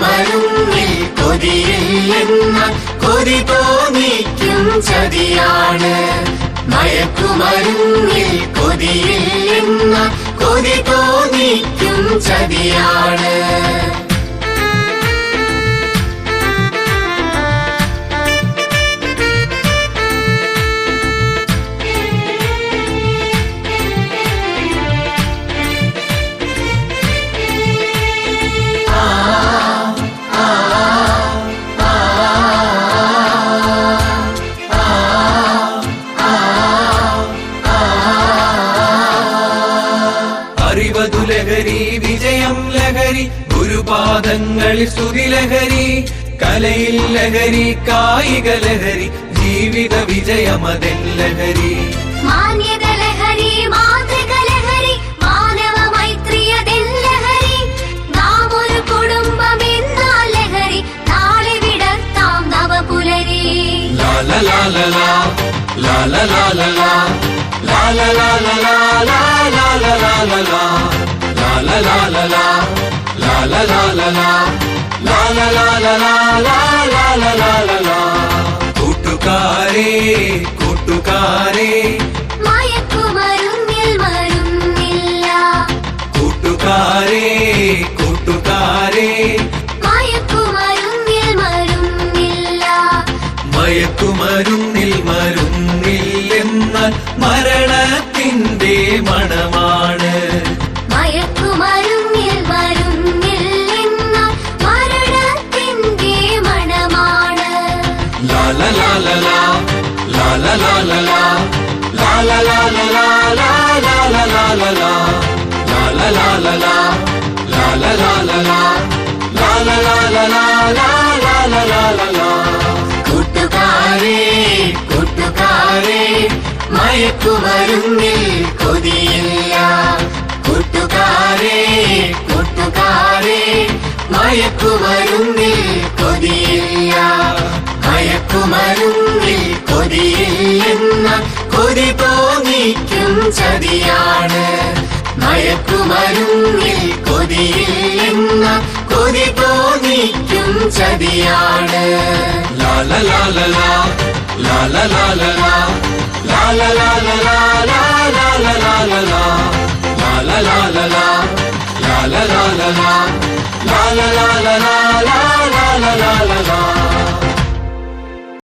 മയക്കുമരുന്നിൽ കൊതിയില്ലെന്ന കൊതി തോന്നിക്കും ചതിയാണ്. മയക്കുമരുന്നിൽ കൊതിയില്ലെന്ന കൊതി തോന്നിക്കും ചതിയാണ്. അറിവതു ലഹരി, വിജയം ലഹരി, ഗുരുപാദങ്ങളിൽ സ്തുതി ലഹരി, കലയിൽ ലഹരി, കായിക ലഹരി, ജീവിത വിജയമതെൻ ലഹരി. മാന്യത ലഹരി, മാതൃക ലഹരി, മാനവ മൈത്രിയതെൻ ലഹരി. നാം ഒരു കുടുംബം എന്നാൽ ലഹരി, നാളെ വിടർത്താം നവപുലരി. ലാല ലാല ലാ, ലാല ലാല ലാ, ലാല ലാല ലാ, ലാല ലാല ലാ, ലാല ലാല ലാ, ലാല ലാല ലാ, ലാല ലാല ലാ, ലാല ലാല ലാ. കൂട്ടുകാരേ കൂട്ടുകാരേ, മയക്കുമരുന്നിൽ മരുന്നില്ല. കൂട്ടുകാരേ കൂട്ടുകാരേ, മയക്കുമരുന്നിൽ മരുന്നില്ല. മയക്കുമരുന്നിൽ മരുന്നില്ലെന്നാൽ മരണത്തിന്റെ മണമാണ്. മയക്കുമരുന്നിൽ മരുന്നില്ലെന്ന മരണത്തിന്റെ മണമാണ്. ലാല ലാല ലാ, ലാല ലാല ലാ, ലാല ലാല ലാ, ലാല ലാല ലാ, ലാല ലാല ലാ, ലാല ലാല ലാ, ലാല ലാല ലാ, ലാല ലാല ലാ. കൂട്ടുകാരേ കൂട്ടുകാരേ, മയക്കുമരുന്നിൽ കൊതിയില്ല. കൂട്ടുകാരേ കൂട്ടുകാരേ, മയക്കുമരുന്നിൽ കൊതിയില്ല. മയക്കുമരുന്നിൽ കൊതിയില്ലെന്ന കൊതി തോന്നിക്കും ചതിയാണ്. മയക്കുമരുന്നിൽ കൊതിയില്ലെന്ന കൊതി തോന്നിക്കും ചതിയാണ്. ലാല ലാല ലാ, ലാല ലാല ലാ, ലാല ലാല ലാ, ലാല ലാല ലാ, ലാല ലാല ലാ, ലാല ലാല ലാ, ലാല ലാല ലാ, ലാല ലാല ലാ.